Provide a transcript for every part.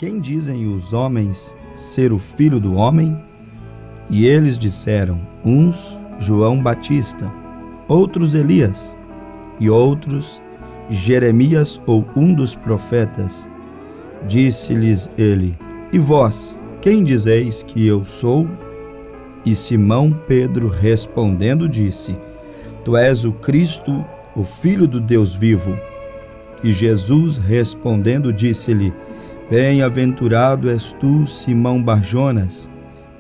quem dizem os homens ser o Filho do Homem? E eles disseram, uns João Batista, outros Elias, e outros Jeremias ou um dos profetas. Disse-lhes ele, e vós, quem dizeis que eu sou? E Simão Pedro respondendo disse, Tu és o Cristo, o Filho do Deus vivo. E Jesus respondendo disse-lhe, Bem-aventurado és tu, Simão Barjonas,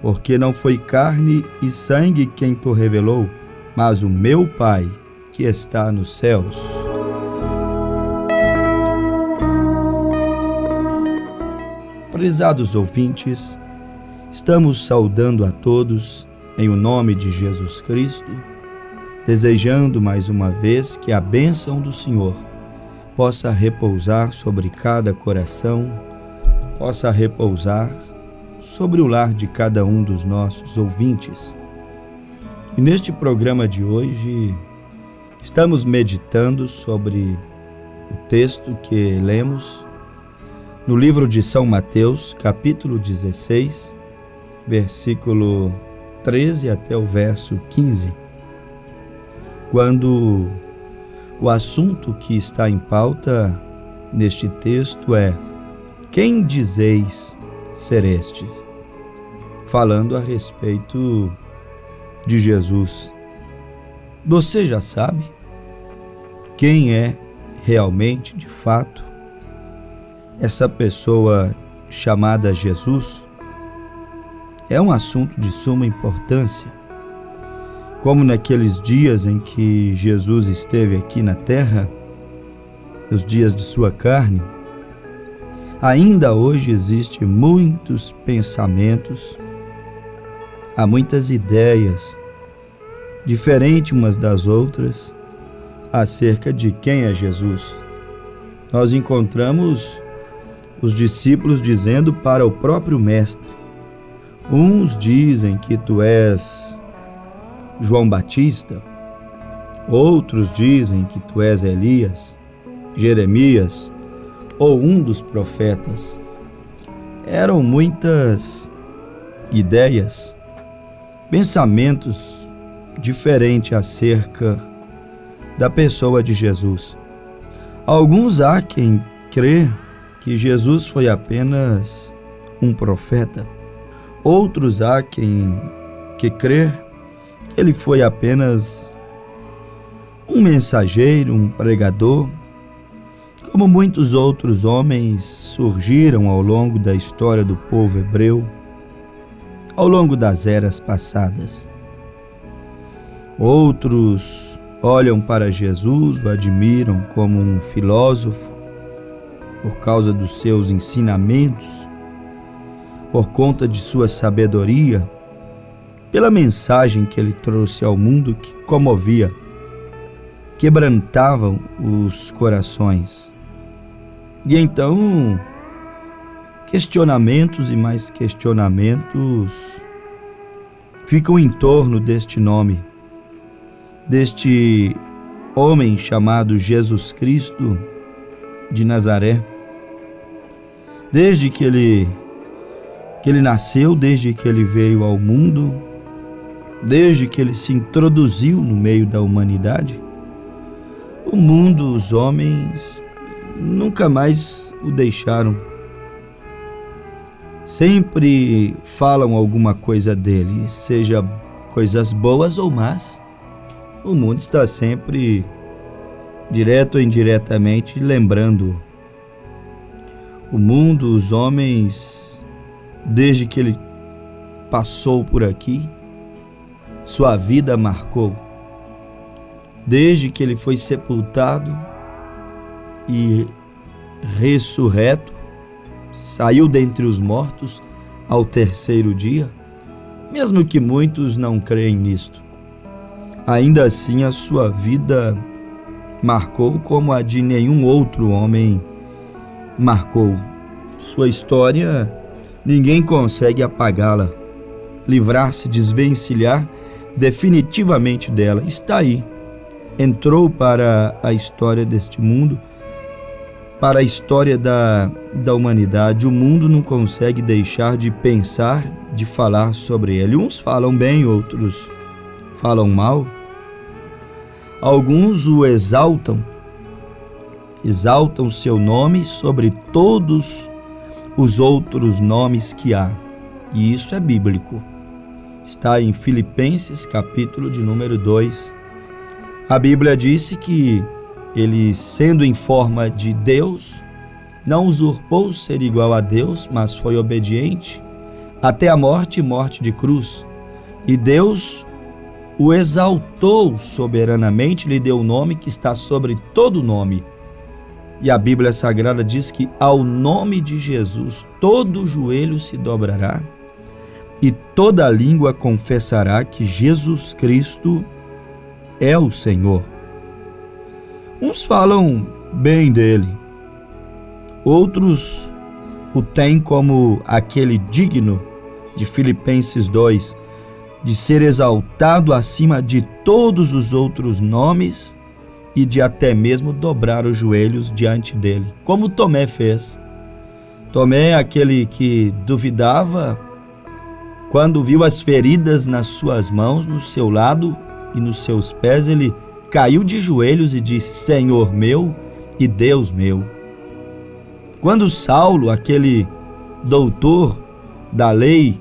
porque não foi carne e sangue quem te revelou, mas o meu Pai, que está nos céus. Prezados ouvintes, estamos saudando a todos em o nome de Jesus Cristo, desejando mais uma vez que a bênção do Senhor possa repousar sobre cada coração, possa repousar sobre o lar de cada um dos nossos ouvintes. E neste programa de hoje, estamos meditando sobre o texto que lemos no livro de São Mateus, capítulo 16, versículo 13 até o verso 15, quando o assunto que está em pauta neste texto é Quem dizeis ser este? Falando a respeito de Jesus. Você já sabe quem é realmente, de fato, essa pessoa chamada Jesus? É um assunto de suma importância. Como naqueles dias em que Jesus esteve aqui na terra, nos dias de sua carne, ainda hoje existem muitos pensamentos, há muitas ideias, diferentes umas das outras, acerca de quem é Jesus. Nós encontramos os discípulos dizendo para o próprio Mestre, uns dizem que tu és João Batista, outros dizem que tu és Elias, Jeremias ou um dos profetas. Eram muitas ideias, pensamentos diferentes acerca da pessoa de Jesus. Alguns há quem crê que Jesus foi apenas um profeta. Outros há quem crê que ele foi apenas um mensageiro, um pregador, como muitos outros homens surgiram ao longo da história do povo hebreu, ao longo das eras passadas. Outros olham para Jesus, o admiram como um filósofo, por causa dos seus ensinamentos, por conta de sua sabedoria, pela mensagem que ele trouxe ao mundo que comovia, quebrantavam os corações. E então, questionamentos e mais questionamentos ficam em torno deste nome, deste homem chamado Jesus Cristo de Nazaré. Desde que ele nasceu, desde que ele veio ao mundo, desde que ele se introduziu no meio da humanidade, o mundo, os homens, nunca mais o deixaram. Sempre falam alguma coisa dele, seja coisas boas ou más. O mundo está sempre, direto ou indiretamente, lembrando. O mundo, os homens, desde que ele passou por aqui, sua vida marcou. Desde que ele foi sepultado e ressurreto, saiu dentre os mortos ao terceiro dia, mesmo que muitos não creem nisto, ainda assim a sua vida marcou como a de nenhum outro homem marcou. Sua história, ninguém consegue apagá-la, livrar-se, desvencilhar definitivamente dela. Está aí, entrou para a história deste mundo para a história da humanidade, o mundo não consegue deixar de pensar, de falar sobre ele. Uns falam bem, outros falam mal. Alguns o exaltam seu nome sobre todos os outros nomes que há. E isso é bíblico. Está em Filipenses, capítulo de número 2. A Bíblia disse que ele, sendo em forma de Deus, não usurpou ser igual a Deus, mas foi obediente até a morte e morte de cruz. E Deus o exaltou soberanamente, lhe deu o nome que está sobre todo nome. E a Bíblia Sagrada diz que ao nome de Jesus todo joelho se dobrará e toda língua confessará que Jesus Cristo é o Senhor. Uns falam bem dele, outros o têm como aquele digno de Filipenses 2, de ser exaltado acima de todos os outros nomes e de até mesmo dobrar os joelhos diante dele, como Tomé fez. Tomé, aquele que duvidava, quando viu as feridas nas suas mãos, no seu lado e nos seus pés, ele caiu de joelhos e disse: Senhor meu e Deus meu. Quando Saulo, aquele doutor da lei,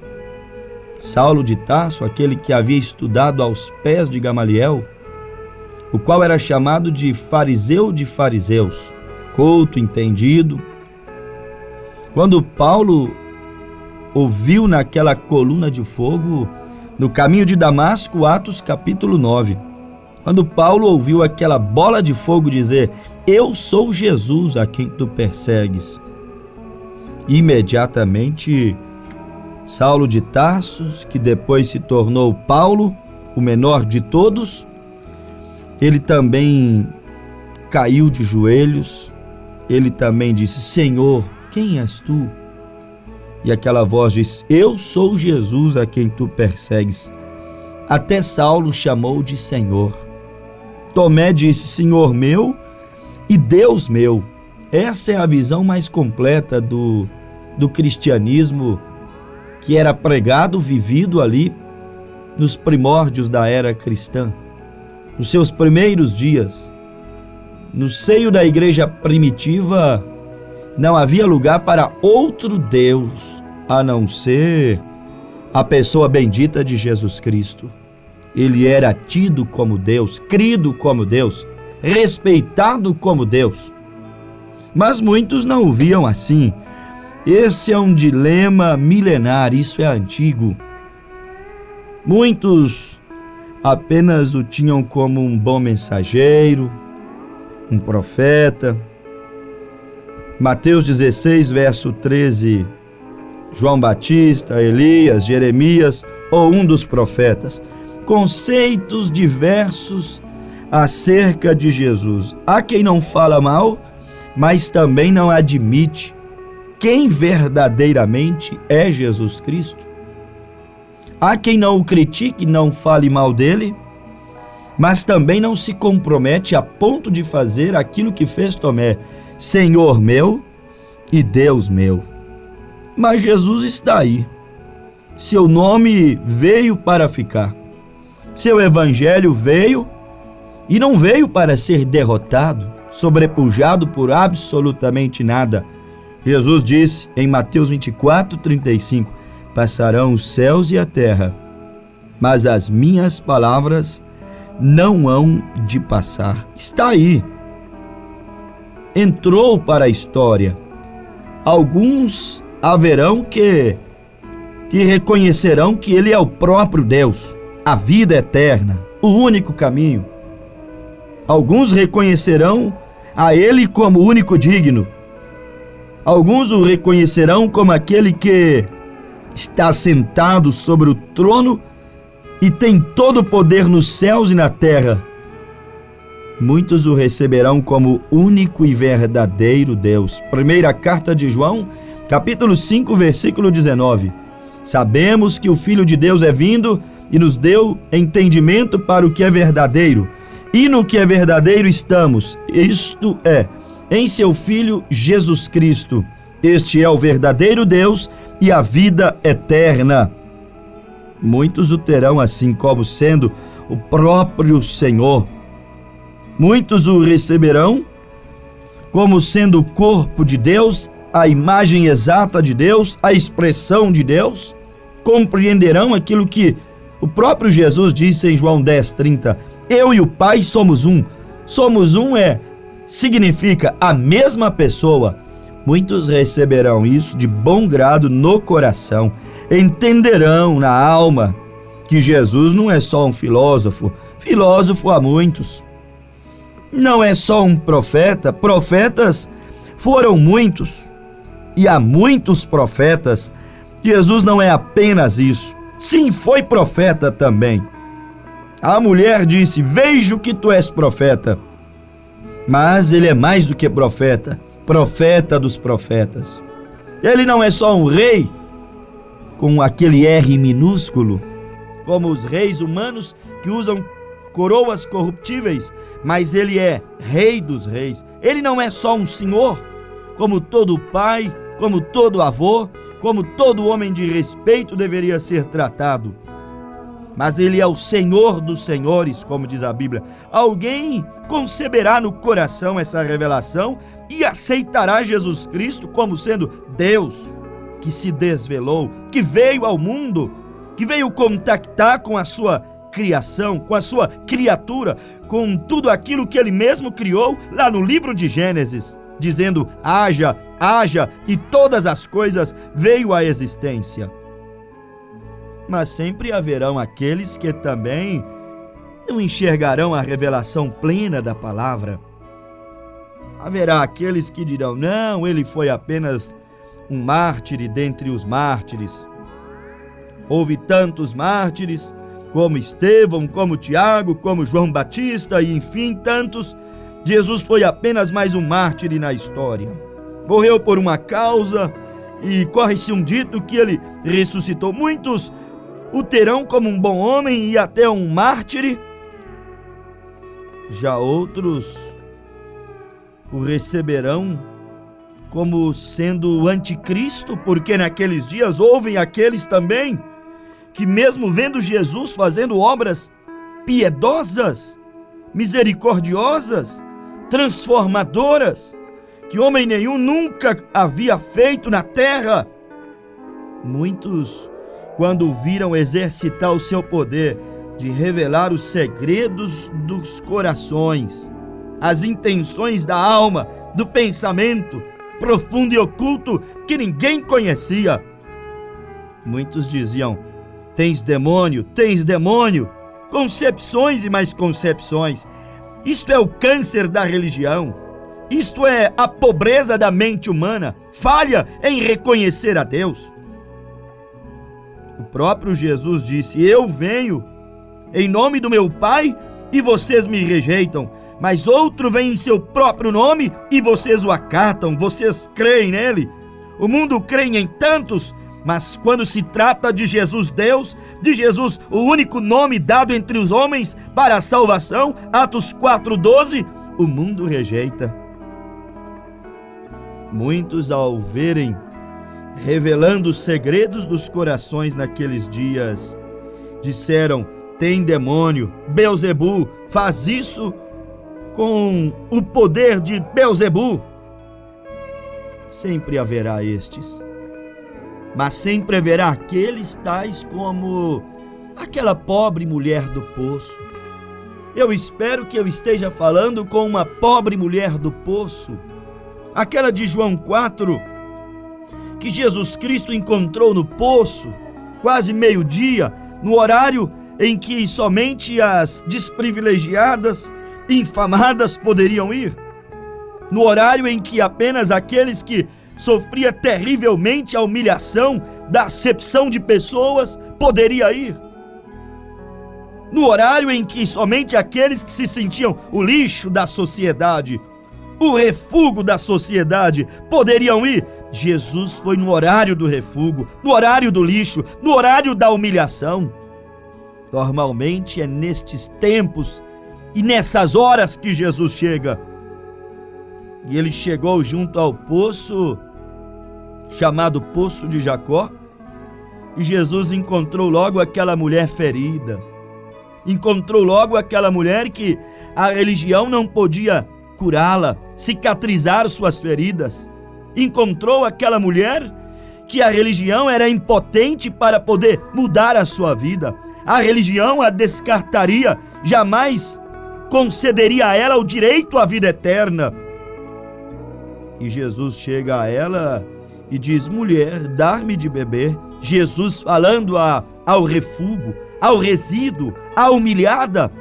Saulo de Tarso, aquele que havia estudado aos pés de Gamaliel, o qual era chamado de fariseu de fariseus, culto, entendido. Quando Paulo ouviu naquela coluna de fogo, no caminho de Damasco, Atos capítulo 9, quando Paulo ouviu aquela bola de fogo dizer: Eu sou Jesus a quem tu persegues, imediatamente Saulo de Tarso, que depois se tornou Paulo, o menor de todos, ele também caiu de joelhos, ele também disse: Senhor, quem és tu? E aquela voz disse: Eu sou Jesus a quem tu persegues. Até Saulo chamou de Senhor. Tomé disse: Senhor meu e Deus meu. Essa é a visão mais completa do cristianismo que era pregado, vivido ali nos primórdios da era cristã. Nos seus primeiros dias, no seio da igreja primitiva, não havia lugar para outro Deus a não ser a pessoa bendita de Jesus Cristo. Ele era tido como Deus, crido como Deus, respeitado como Deus. Mas muitos não o viam assim. Esse é um dilema milenar, isso é antigo. Muitos apenas o tinham como um bom mensageiro, um profeta. Mateus 16, verso 13, João Batista, Elias, Jeremias ou um dos profetas. Conceitos diversos acerca de Jesus. Há quem não fala mal, mas também não admite quem verdadeiramente é Jesus Cristo. Há quem não o critique, não fale mal dele, mas também não se compromete a ponto de fazer aquilo que fez Tomé: Senhor meu e Deus meu. Mas Jesus está aí. Seu nome veio para ficar. Seu evangelho veio e não veio para ser derrotado, sobrepujado por absolutamente nada. Jesus disse em Mateus 24, 35, passarão os céus e a terra, mas as minhas palavras não hão de passar. Está aí. Entrou para a história. Alguns haverão que reconhecerão que ele é o próprio Deus, a vida eterna, o único caminho. Alguns reconhecerão a ele como o único digno. Alguns o reconhecerão como aquele que está sentado sobre o trono e tem todo o poder nos céus e na terra. Muitos o receberão como único e verdadeiro Deus. Primeira carta de João, capítulo 5, versículo 19. Sabemos que o Filho de Deus é vindo e nos deu entendimento para o que é verdadeiro. E no que é verdadeiro estamos, isto é, em seu Filho Jesus Cristo. Este é o verdadeiro Deus e a vida eterna. Muitos o terão assim como sendo o próprio Senhor. Muitos o receberão como sendo o corpo de Deus, a imagem exata de Deus, a expressão de Deus. Compreenderão aquilo que o próprio Jesus disse em João 10:30. Eu e o Pai somos um. Somos um significa a mesma pessoa. Muitos receberão isso de bom grado no coração. Entenderão na alma que Jesus não é só um filósofo. Filósofo há muitos. Não é só um profeta. Profetas foram muitos. E há muitos profetas. Jesus não é apenas isso. Sim, foi profeta também. A mulher disse: vejo que tu és profeta. Mas ele é mais do que profeta. Profeta dos profetas. Ele não é só um rei, com aquele R minúsculo, como os reis humanos que usam coroas corruptíveis, mas ele é rei dos reis. Ele não é só um senhor, como todo pai, como todo avô, como todo homem de respeito deveria ser tratado. Mas ele é o Senhor dos senhores, como diz a Bíblia. Alguém conceberá no coração essa revelação e aceitará Jesus Cristo como sendo Deus, que se desvelou, que veio ao mundo, que veio contactar com a sua criação, com a sua criatura, com tudo aquilo que ele mesmo criou lá no livro de Gênesis, dizendo: haja, haja, e todas as coisas veio à existência. Mas sempre haverão aqueles que também não enxergarão a revelação plena da palavra. Haverá aqueles que dirão: não, ele foi apenas um mártir dentre os mártires. Houve tantos mártires, como Estevão, como Tiago, como João Batista e enfim tantos. Jesus foi apenas mais um mártir na história. Morreu por uma causa e corre-se um dito que ele ressuscitou. Muitos o terão como um bom homem e até um mártir. Já outros o receberão como sendo o anticristo, porque naqueles dias houve aqueles também que, mesmo vendo Jesus fazendo obras piedosas, misericordiosas, transformadoras, que homem nenhum nunca havia feito na terra, muitos, quando o viram exercitar o seu poder de revelar os segredos dos corações, as intenções da alma, do pensamento profundo e oculto que ninguém conhecia, muitos diziam: tens demônio, concepções e mais concepções. Isto é o câncer da religião, isto é a pobreza da mente humana, falha em reconhecer a Deus. O próprio Jesus disse: eu venho em nome do meu Pai e vocês me rejeitam, mas outro vem em seu próprio nome e vocês o acatam, vocês creem nele. O mundo crê em tantos, mas quando se trata de Jesus Deus, de Jesus, o único nome dado entre os homens para a salvação, Atos 4:12, o mundo rejeita. Muitos, ao verem revelando os segredos dos corações naqueles dias, disseram: tem demônio, Beelzebu, faz isso com o poder de Beelzebu. Sempre haverá estes, mas sempre haverá aqueles tais como aquela pobre mulher do poço. Eu espero que eu esteja falando com uma pobre mulher do poço, aquela de João 4, que Jesus Cristo encontrou no poço, quase meio-dia, no horário em que somente as desprivilegiadas, infamadas poderiam ir, no horário em que apenas aqueles que sofria terrivelmente a humilhação da acepção de pessoas poderia ir, no horário em que somente aqueles que se sentiam o lixo da sociedade, o refúgio da sociedade, poderiam ir. Jesus foi no horário do refúgio, no horário do lixo, no horário da humilhação. Normalmente é nestes tempos e nessas horas que Jesus chega. E ele chegou junto ao poço, chamado Poço de Jacó, e Jesus encontrou logo aquela mulher ferida. Encontrou logo aquela mulher que a religião não podia curá-la, cicatrizar suas feridas. Encontrou aquela mulher que a religião era impotente para poder mudar a sua vida. A religião a descartaria, jamais concederia a ela o direito à vida eterna. E Jesus chega a ela e diz: mulher, dá-me de beber. Jesus falando ao refúgio, ao resíduo, à humilhada,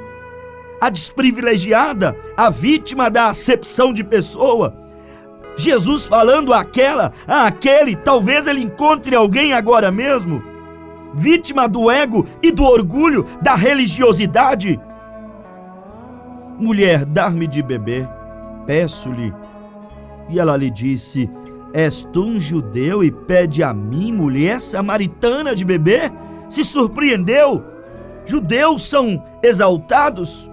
à desprivilegiada, à vítima da acepção de pessoa. Jesus falando àquele, talvez ele encontre alguém agora mesmo, vítima do ego e do orgulho, da religiosidade. Mulher, dá-me de beber, peço-lhe. E ela lhe disse: és tu um judeu e pede a mim, mulher samaritana, de beber? Se surpreendeu. Judeus são exaltados?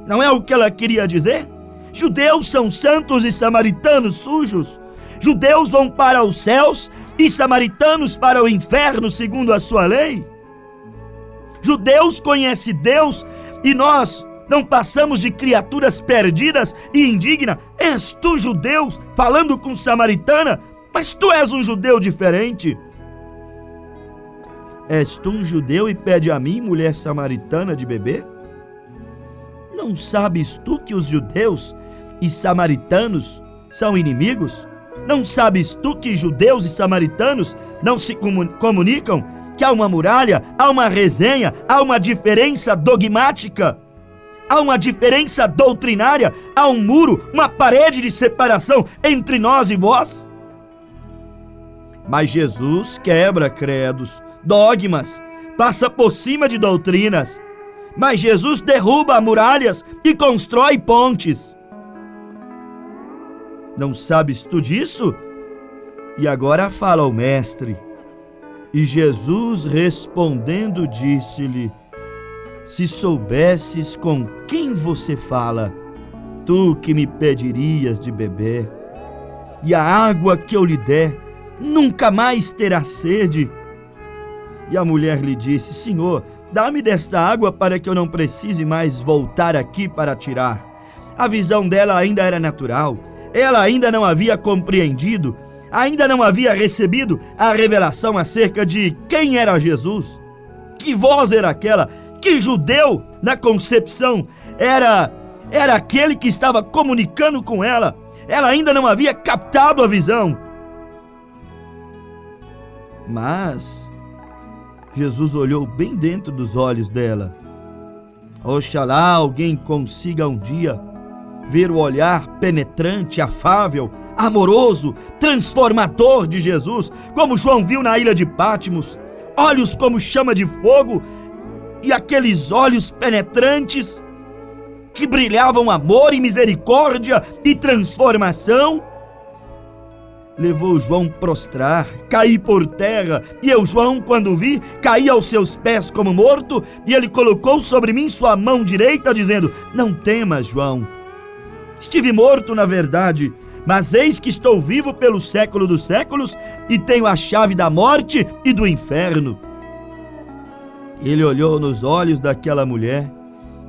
Não é o que ela queria dizer? Judeus são santos e samaritanos sujos? Judeus vão para os céus e samaritanos para o inferno, segundo a sua lei? Judeus conhecem Deus e nós não passamos de criaturas perdidas e indignas? És tu, judeu, falando com samaritana? Mas tu és um judeu diferente. És tu um judeu e pede a mim, mulher samaritana, de beber? Não sabes tu que os judeus e samaritanos são inimigos? Não sabes tu que judeus e samaritanos não se comunicam? Que há uma muralha, há uma resenha, há uma diferença dogmática, há uma diferença doutrinária, há um muro, uma parede de separação entre nós e vós? Mas Jesus quebra credos, dogmas, passa por cima de doutrinas. Mas Jesus derruba muralhas e constrói pontes. Não sabes tu disso? E agora fala o mestre. E Jesus respondendo disse-lhe: se soubesses com quem você fala, tu que me pedirias de beber, e a água que eu lhe der, nunca mais terá sede. E a mulher lhe disse: Senhor, dá-me desta água para que eu não precise mais voltar aqui para tirar. A visão dela ainda era natural. Ela ainda não havia compreendido, ainda não havia recebido a revelação acerca de quem era Jesus. Que voz era aquela? Que judeu, na concepção, era aquele que estava comunicando com ela. Ela ainda não havia captado a visão. Mas Jesus olhou bem dentro dos olhos dela. Oxalá alguém consiga um dia ver o olhar penetrante, afável, amoroso, transformador de Jesus, como João viu na ilha de Patmos, olhos como chama de fogo, e aqueles olhos penetrantes que brilhavam amor e misericórdia e transformação. Levou João prostrar, cair por terra, e eu, João, quando vi, caí aos seus pés como morto, e ele colocou sobre mim sua mão direita, dizendo: não temas, João. Estive morto, na verdade, mas eis que estou vivo pelo século dos séculos e tenho a chave da morte e do inferno. Ele olhou nos olhos daquela mulher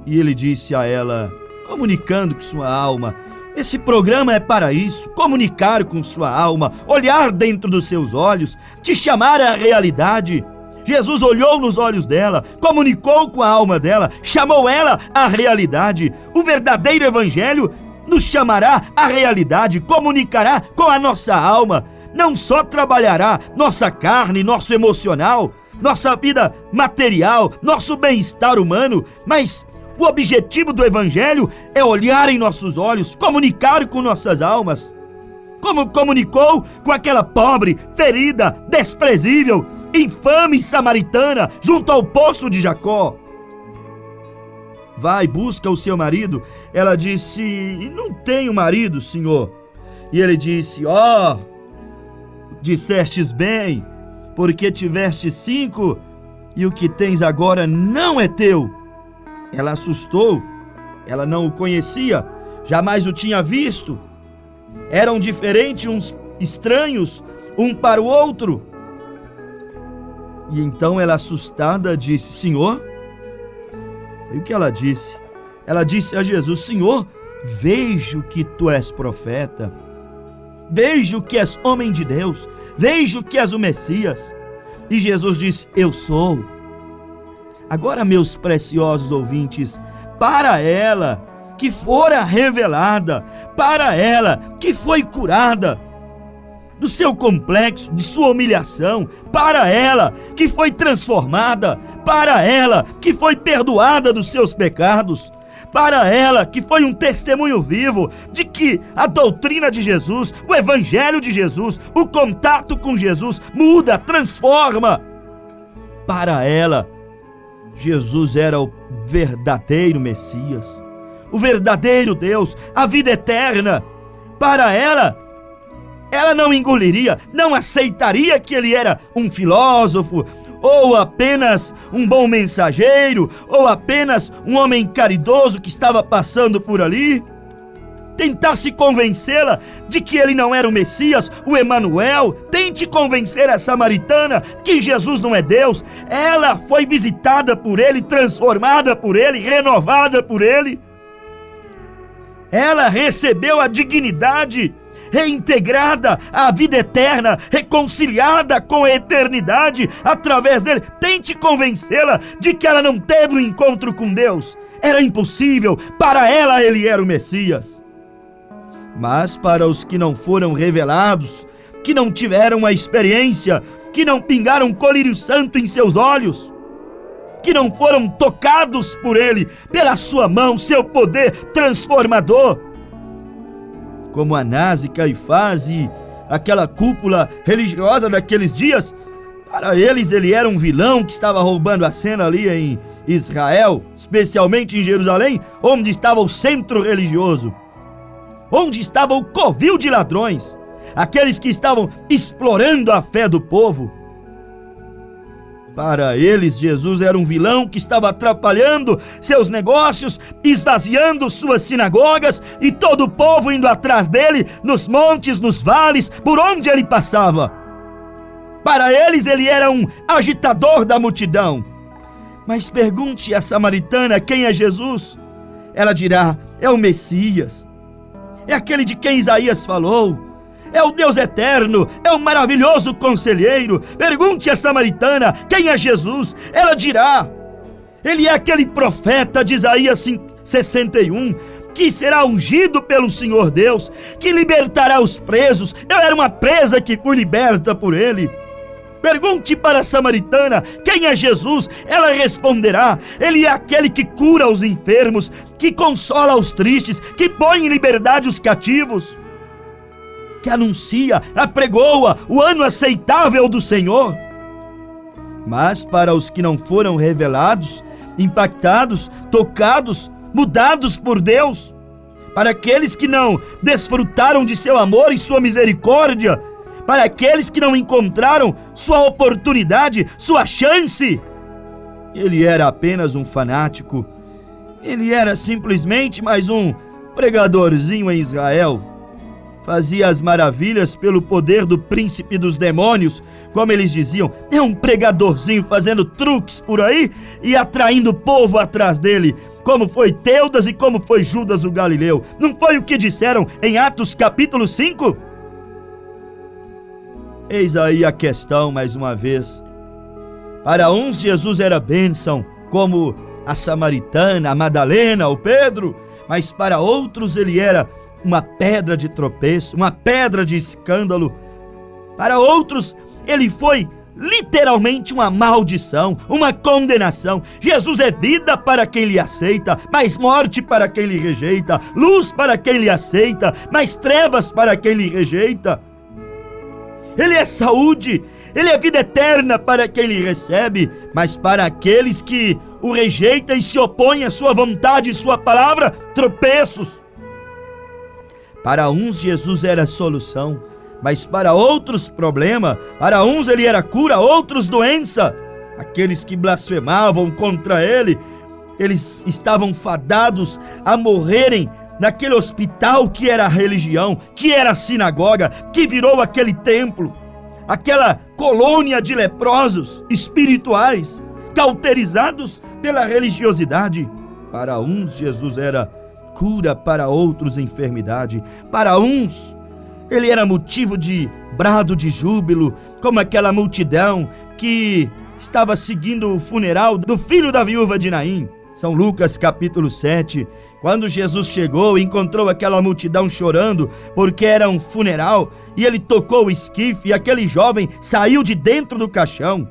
e ele disse a ela, comunicando com sua alma: esse programa é para isso, comunicar com sua alma, olhar dentro dos seus olhos, te chamar à realidade. Jesus olhou nos olhos dela, comunicou com a alma dela, chamou ela à realidade. O verdadeiro evangelho nos chamará à realidade, comunicará com a nossa alma. Não só trabalhará nossa carne, nosso emocional, nossa vida material, nosso bem-estar humano, mas o objetivo do evangelho é olhar em nossos olhos, comunicar com nossas almas. Como comunicou com aquela pobre, ferida, desprezível, infame samaritana junto ao poço de Jacó. Vai, busca o seu marido. Ela disse: não tenho marido, Senhor. E ele disse: dissestes bem, porque tiveste 5 e o que tens agora não é teu. Ela assustou, ela não o conhecia, jamais o tinha visto. eram diferentes, uns estranhos, um para o outro. E então ela, assustada, disse: Senhor, e o que ela disse? Ela disse a Jesus: Senhor, vejo que tu és profeta, vejo que és homem de Deus, vejo que és o Messias. E Jesus disse: eu sou. Agora, meus preciosos ouvintes, para ela que fora revelada, para ela que foi curada do seu complexo, de sua humilhação, para ela que foi transformada, para ela que foi perdoada dos seus pecados, para ela que foi um testemunho vivo de que a doutrina de Jesus, o evangelho de Jesus, o contato com Jesus muda, transforma. Para ela, Jesus era o verdadeiro Messias, o verdadeiro Deus, a vida eterna. Para ela não engoliria, não aceitaria que ele era um filósofo, ou apenas um bom mensageiro, ou apenas um homem caridoso que estava passando por ali. Tentasse convencê-la de que ele não era o Messias, o Emanuel. Tente convencer a samaritana que Jesus não é Deus. Ela foi visitada por ele, transformada por ele, renovada por ele. Ela recebeu a dignidade, reintegrada à vida eterna, reconciliada com a eternidade através dele. Tente convencê-la de que ela não teve um encontro com Deus. Era impossível, para ela ele era o Messias. Mas para os que não foram revelados, que não tiveram a experiência, que não pingaram colírio santo em seus olhos, que não foram tocados por ele, pela sua mão, seu poder transformador, como Anás e Caifás e aquela cúpula religiosa daqueles dias, para eles ele era um vilão que estava roubando a cena ali em Israel, especialmente em Jerusalém, onde estava o centro religioso, onde estava o covil de ladrões, aqueles que estavam explorando a fé do povo. Para eles, Jesus era um vilão que estava atrapalhando seus negócios, esvaziando suas sinagogas e todo o povo indo atrás dele, nos montes, nos vales, por onde ele passava. Para eles, ele era um agitador da multidão. Mas pergunte à samaritana quem é Jesus. Ela dirá: é o Messias, é aquele de quem Isaías falou, é o Deus eterno, é o maravilhoso conselheiro. Pergunte à samaritana quem é Jesus. Ela dirá: ele é aquele profeta de Isaías 61, que será ungido pelo Senhor Deus, que libertará os presos. Eu era uma presa que fui liberta por ele. Pergunte para a samaritana quem é Jesus. Ela responderá: ele é aquele que cura os enfermos, que consola os tristes, que põe em liberdade os cativos, que anuncia, apregoa o ano aceitável do Senhor. Mas para os que não foram revelados, impactados, tocados, mudados por Deus, para aqueles que não desfrutaram de seu amor e sua misericórdia, para aqueles que não encontraram sua oportunidade, sua chance, ele era apenas um fanático. Ele era simplesmente mais um pregadorzinho em Israel. Fazia as maravilhas pelo poder do príncipe dos demônios, como eles diziam. É um pregadorzinho fazendo truques por aí e atraindo o povo atrás dele, como foi Teudas e como foi Judas o Galileu. Não foi o que disseram em Atos capítulo 5? Eis aí a questão mais uma vez. Para uns Jesus era bênção, como a samaritana, a Madalena, o Pedro, mas para outros ele era uma pedra de tropeço, uma pedra de escândalo. Para outros ele foi literalmente uma maldição, uma condenação. Jesus é vida para quem lhe aceita, mas morte para quem lhe rejeita, luz para quem lhe aceita, mas trevas para quem lhe rejeita. Ele é saúde, ele é vida eterna para quem lhe recebe, mas para aqueles que o rejeitam e se opõem à sua vontade e sua palavra, tropeços. Para uns Jesus era solução, mas para outros problema. Para uns ele era cura, outros doença. Aqueles que blasfemavam contra ele, eles estavam fadados a morrerem naquele hospital que era a religião, que era a sinagoga, que virou aquele templo, aquela colônia de leprosos espirituais, cauterizados pela religiosidade. Para uns, Jesus era cura, para outros, enfermidade. Para uns, ele era motivo de brado de júbilo, como aquela multidão que estava seguindo o funeral do filho da viúva de Naim. São Lucas capítulo 7, quando Jesus chegou e encontrou aquela multidão chorando porque era um funeral, e ele tocou o esquife e aquele jovem saiu de dentro do caixão,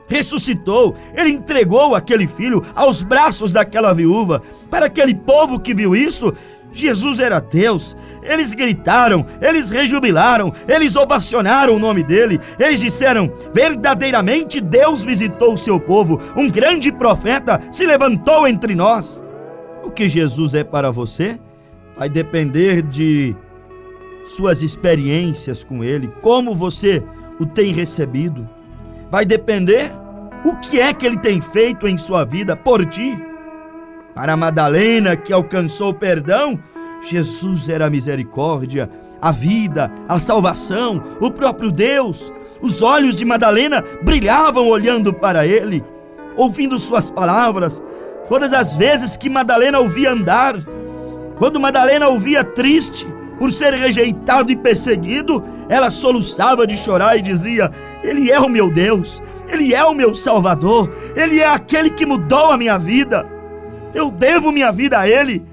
ressuscitou, ele entregou aquele filho aos braços daquela viúva. Para aquele povo que viu isso, Jesus era Deus. Eles gritaram, eles rejubilaram, eles ovacionaram o nome dele. Eles disseram: verdadeiramente Deus visitou o seu povo, um grande profeta se levantou entre nós. O que Jesus é para você vai depender de suas experiências com ele, como você o tem recebido. Vai depender o que é que ele tem feito em sua vida por ti. Para Madalena, que alcançou o perdão, Jesus era a misericórdia, a vida, a salvação, o próprio Deus. Os olhos de Madalena brilhavam olhando para ele, ouvindo suas palavras. Todas as vezes que Madalena ouvia andar, quando Madalena ouvia triste por ser rejeitado e perseguido, ela soluçava de chorar e dizia: ele é o meu Deus, ele é o meu Salvador, ele é aquele que mudou a minha vida. Eu devo minha vida a ele.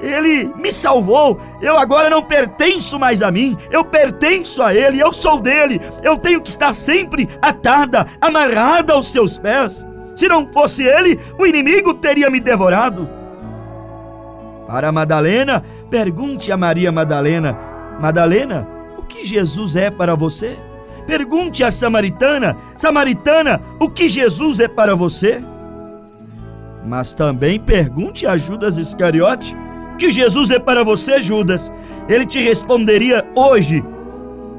Ele me salvou. Eu agora não pertenço mais a mim, eu pertenço a ele, eu sou dele. Eu tenho que estar sempre atada, amarrada aos seus pés. Se não fosse ele, o inimigo teria me devorado. Para Madalena, pergunte a Maria Madalena: Madalena, o que Jesus é para você? Pergunte a Samaritana: Samaritana, o que Jesus é para você? Mas também pergunte a Judas Iscariote: o que Jesus é para você, Judas? Ele te responderia hoje: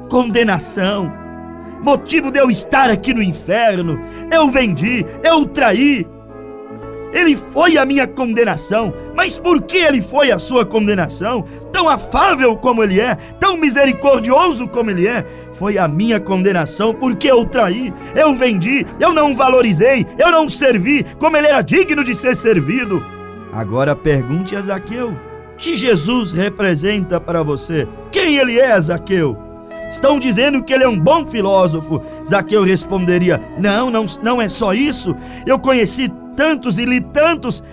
condenação, motivo de eu estar aqui no inferno. Eu vendi, eu o traí. Ele foi a minha condenação. Mas por que ele foi a sua condenação? Tão afável como ele é, tão misericordioso como ele é, foi a minha condenação porque eu o traí, eu vendi, eu não o valorizei, eu não o servi como ele era digno de ser servido. Agora pergunte a Zaqueu: que Jesus representa para você? Quem ele é, Zaqueu? Estão dizendo que ele é um bom filósofo. Zaqueu responderia: não é só isso. Eu conheci tantos e li tantos,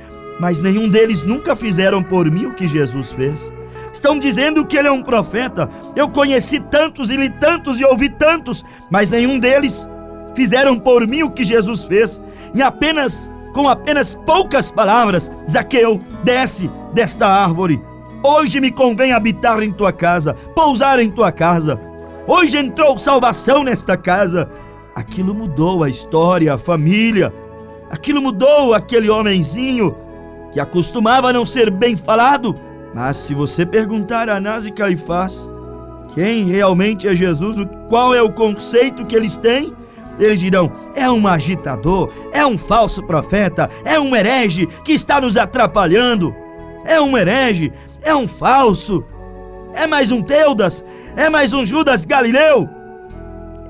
mas nenhum deles nunca fizeram por mim o que Jesus fez. Estão dizendo que ele é um profeta. Eu conheci tantos e li tantos e ouvi tantos, mas nenhum deles fizeram por mim o que Jesus fez. Com apenas poucas palavras: Zaqueu, desce desta árvore. Hoje me convém habitar em tua casa, pousar em tua casa. Hoje entrou salvação nesta casa. Aquilo mudou a história, a família. Aquilo mudou aquele homenzinho que acostumava não ser bem falado. Mas se você perguntar a Anás e Caifás quem realmente é Jesus, qual é o conceito que eles têm, eles dirão: é um agitador, é um falso profeta, é um herege que está nos atrapalhando. É um herege, é um falso, é mais um Teudas, é mais um Judas Galileu.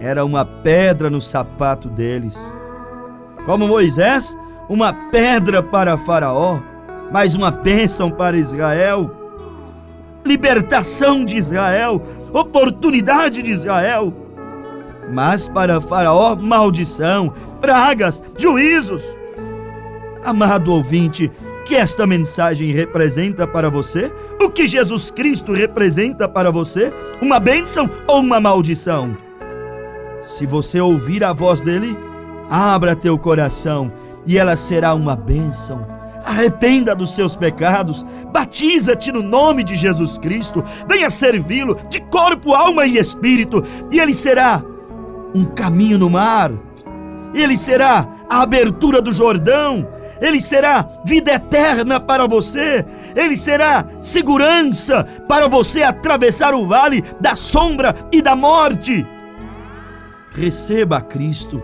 Era uma pedra no sapato deles. Como Moisés, uma pedra para Faraó, mais uma bênção para Israel, libertação de Israel, oportunidade de Israel. Mas para Faraó, maldição, pragas, juízos. Amado ouvinte, que esta mensagem representa para você? O que Jesus Cristo representa para você? Uma bênção ou uma maldição? Se você ouvir a voz dele, abra teu coração e ela será uma bênção. Arrependa dos seus pecados, batiza-te no nome de Jesus Cristo, venha servi-lo de corpo, alma e espírito, e ele será um caminho no mar, ele será a abertura do Jordão, ele será vida eterna para você, ele será segurança para você atravessar o vale da sombra e da morte. Receba a Cristo.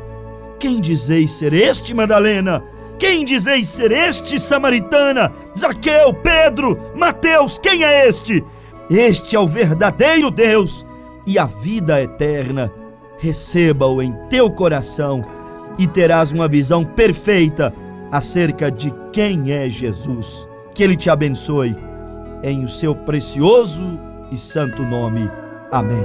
Quem dizeis ser este, Madalena? Quem dizeis ser este, samaritana? Zaqueu, Pedro, Mateus, quem é este? Este é o verdadeiro Deus e a vida eterna. Receba-o em teu coração e terás uma visão perfeita acerca de quem é Jesus. Que Ele te abençoe, em o seu precioso e santo nome. Amém.